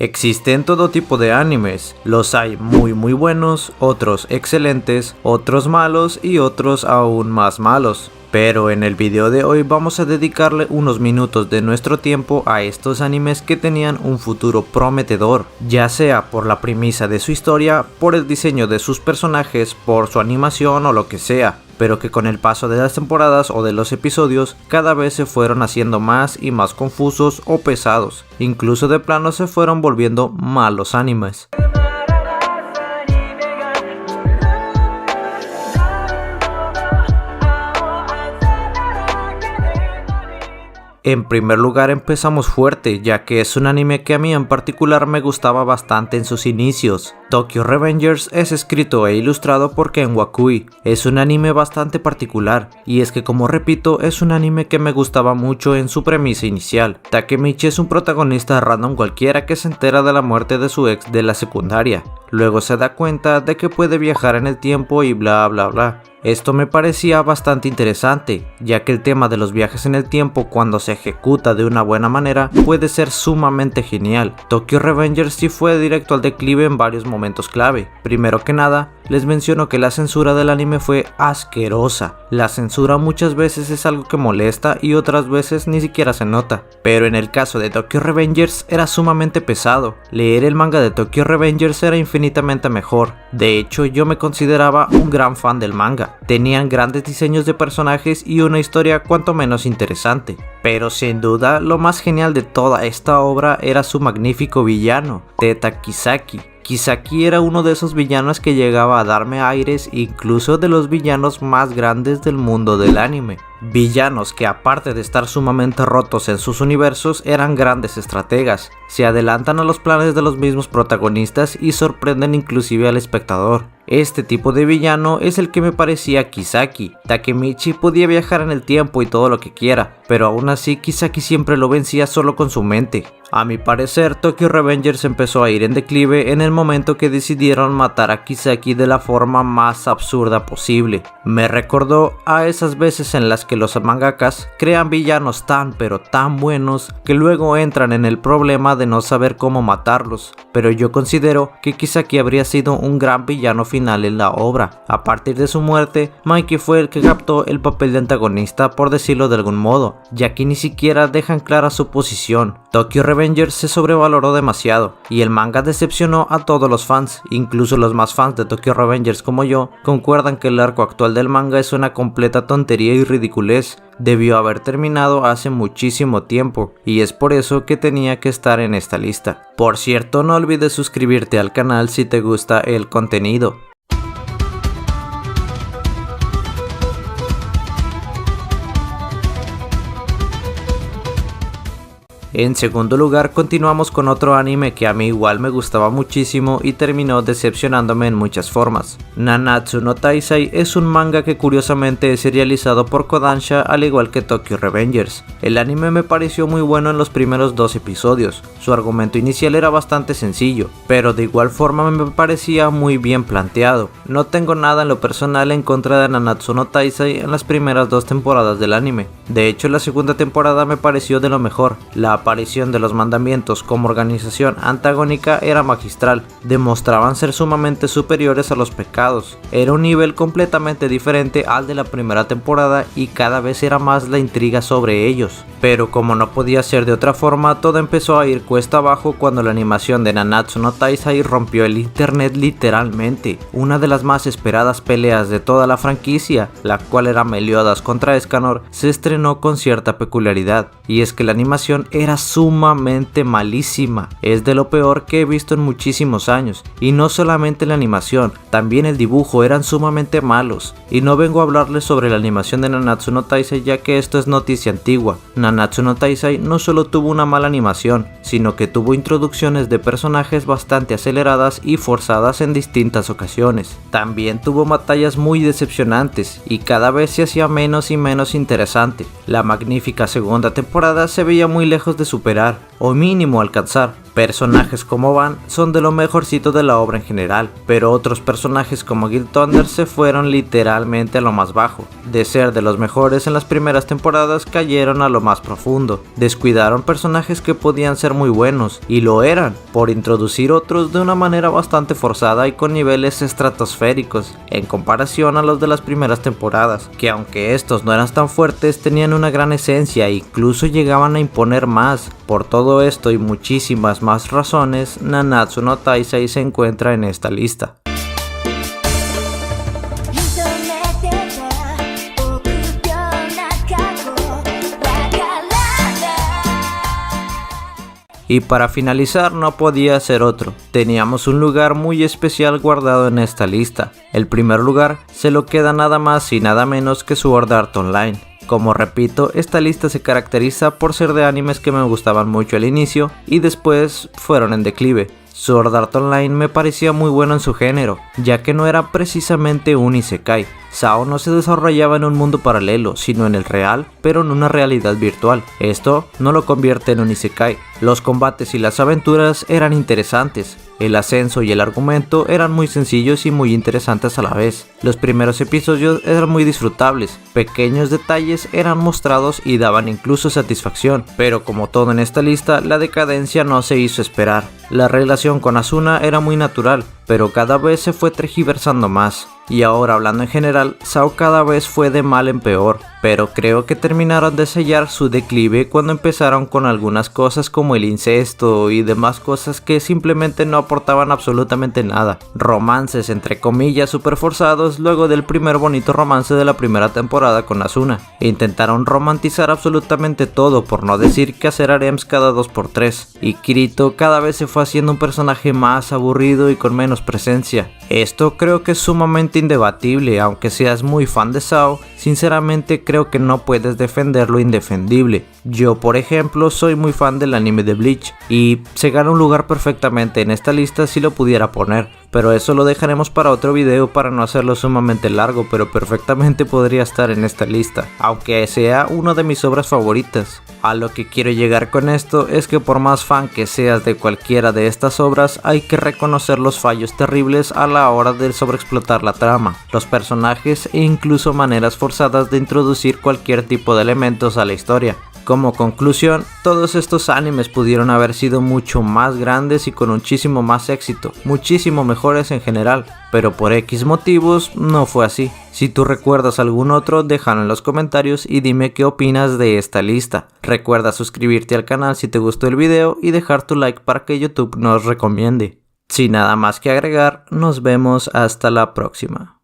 Existen todo tipo de animes, los hay muy buenos, otros excelentes, otros malos y otros aún más malos. Pero en el video de hoy vamos a dedicarle unos minutos de nuestro tiempo a estos animes que tenían un futuro prometedor, ya sea por la premisa de su historia, por el diseño de sus personajes, por su animación o lo que sea, pero que con el paso de las temporadas o de los episodios cada vez se fueron haciendo más y más confusos o pesados, incluso de plano se fueron volviendo malos animes. En primer lugar empezamos fuerte, ya que es un anime que a mí en particular me gustaba bastante en sus inicios. Tokyo Revengers es escrito e ilustrado por Ken Wakui. Es un anime bastante particular, y es que como repito, es un anime que me gustaba mucho en su premisa inicial. Takemichi es un protagonista random cualquiera que se entera de la muerte de su ex de la secundaria. Luego se da cuenta de que puede viajar en el tiempo y bla bla bla. Esto me parecía bastante interesante, ya que el tema de los viajes en el tiempo cuando se ejecuta de una buena manera puede ser sumamente genial. Tokyo Revengers sí fue directo al declive en varios momentos clave. Primero que nada, les menciono que la censura del anime fue asquerosa. La censura muchas veces es algo que molesta y otras veces ni siquiera se nota. Pero en el caso de Tokyo Revengers era sumamente pesado. Leer el manga de Tokyo Revengers era infinitamente mejor. De hecho, yo me consideraba un gran fan del manga. Tenían grandes diseños de personajes y una historia cuanto menos interesante. Pero sin duda, lo más genial de toda esta obra era su magnífico villano, Teta Kisaki. Kisaki era uno de esos villanos que llegaba a darme aires incluso de los villanos más grandes del mundo del anime. Villanos que aparte de estar sumamente rotos en sus universos eran grandes estrategas, se adelantan a los planes de los mismos protagonistas y sorprenden inclusive al espectador. Este tipo de villano es el que me parecía Kisaki. Takemichi podía viajar en el tiempo y todo lo que quiera, pero aún así Kisaki siempre lo vencía solo con su mente. A mi parecer, Tokyo Revengers empezó a ir en declive en el momento que decidieron matar a Kisaki de la forma más absurda posible. Me recordó a esas veces en las que los mangakas crean villanos tan pero tan buenos que luego entran en el problema de no saber cómo matarlos, pero yo considero que Kisaki habría sido un gran villano final en la obra. A partir de su muerte, Mikey fue el que captó el papel de antagonista, por decirlo de algún modo, ya que ni siquiera dejan clara su posición. Tokyo Revengers se sobrevaloró demasiado y el manga decepcionó a todos los fans, incluso los más fans de Tokyo Revengers como yo concuerdan que el arco actual del manga es una completa tontería y ridiculez. Debió haber terminado hace muchísimo tiempo y es por eso que tenía que estar en esta lista. Por cierto, no olvides suscribirte al canal si te gusta el contenido. En segundo lugar, continuamos con otro anime que a mí igual me gustaba muchísimo y terminó decepcionándome en muchas formas. Nanatsu no Taizai es un manga que curiosamente es serializado por Kodansha al igual que Tokyo Revengers. El anime me pareció muy bueno en los primeros 2 episodios, su argumento inicial era bastante sencillo, pero de igual forma me parecía muy bien planteado. No tengo nada en lo personal en contra de Nanatsu no Taizai en las primeras 2 temporadas del anime. De hecho, la segunda temporada me pareció de lo mejor. La aparición de los mandamientos como organización antagónica era magistral, demostraban ser sumamente superiores a los pecados, era un nivel completamente diferente al de la primera temporada y cada vez era más la intriga sobre ellos. Pero como no podía ser de otra forma, todo empezó a ir cuesta abajo cuando la animación de Nanatsu no Taizai rompió el internet literalmente. Una de las más esperadas peleas de toda la franquicia, la cual era Meliodas contra Escanor, se estrenó con cierta peculiaridad, y es que la animación era sumamente malísima, es de lo peor que he visto en muchísimos años, y no solamente la animación, también el dibujo eran sumamente malos, y no vengo a hablarles sobre la animación de Nanatsu no Taizai ya que esto es noticia antigua. Nanatsu no Taizai no solo tuvo una mala animación, sino que tuvo introducciones de personajes bastante aceleradas y forzadas en distintas ocasiones. También tuvo batallas muy decepcionantes y cada vez se hacía menos y menos interesante. La magnífica segunda temporada se veía muy lejos de superar, o mínimo alcanzar, Personajes como Van son de lo mejorcito de la obra en general, pero otros personajes como Gil Thunder se fueron literalmente a lo más bajo. De ser de los mejores en las primeras temporadas, cayeron a lo más profundo. Descuidaron personajes que podían ser muy buenos, y lo eran, por introducir otros de una manera bastante forzada y con niveles estratosféricos, en comparación a los de las primeras temporadas, que aunque estos no eran tan fuertes, tenían una gran esencia e incluso llegaban a imponer más. Por todo esto y muchísimas más razones, Nanatsu no Taizai se encuentra en esta lista. Y para finalizar no podía ser otro, teníamos un lugar muy especial guardado en esta lista. El primer lugar se lo queda nada más y nada menos que Sword Art Online. Como repito, esta lista se caracteriza por ser de animes que me gustaban mucho al inicio y después fueron en declive. Sword Art Online me parecía muy bueno en su género, ya que no era precisamente un isekai. SAO no se desarrollaba en un mundo paralelo, sino en el real, pero en una realidad virtual. Esto no lo convierte en un isekai. Los combates y las aventuras eran interesantes. El ascenso y el argumento eran muy sencillos y muy interesantes a la vez. Los primeros episodios eran muy disfrutables, pequeños detalles eran mostrados y daban incluso satisfacción, pero como todo en esta lista, la decadencia no se hizo esperar. La relación con Asuna era muy natural, pero cada vez se fue tergiversando más. Y ahora hablando en general, SAO cada vez fue de mal en peor, pero creo que terminaron de sellar su declive cuando empezaron con algunas cosas como el incesto y demás cosas que simplemente no aportaban absolutamente nada. Romances entre comillas super forzados luego del primer bonito romance de la primera temporada con Asuna. Intentaron romantizar absolutamente todo, por no decir que hacer harems cada 2x3. Y Kirito cada vez se fue haciendo un personaje más aburrido y con menos presencia. Esto creo que es sumamente indebatible, aunque seas muy fan de SAO, sinceramente creo que no puedes defender lo indefendible. Yo por ejemplo soy muy fan del anime de Bleach y se gana un lugar perfectamente en esta lista si lo pudiera poner, pero eso lo dejaremos para otro video para no hacerlo sumamente largo, pero perfectamente podría estar en esta lista, aunque sea una de mis obras favoritas. A lo que quiero llegar con esto es que por más fan que seas de cualquiera de estas obras, hay que reconocer los fallos terribles a la hora de sobreexplotar la trama, los personajes e incluso maneras forzadas de introducir cualquier tipo de elementos a la historia. Como conclusión, todos estos animes pudieron haber sido mucho más grandes y con muchísimo más éxito, muchísimo mejores en general, pero por X motivos no fue así. Si tú recuerdas algún otro, déjalo en los comentarios y dime qué opinas de esta lista. Recuerda suscribirte al canal si te gustó el video y dejar tu like para que YouTube nos recomiende. Sin nada más que agregar, nos vemos hasta la próxima.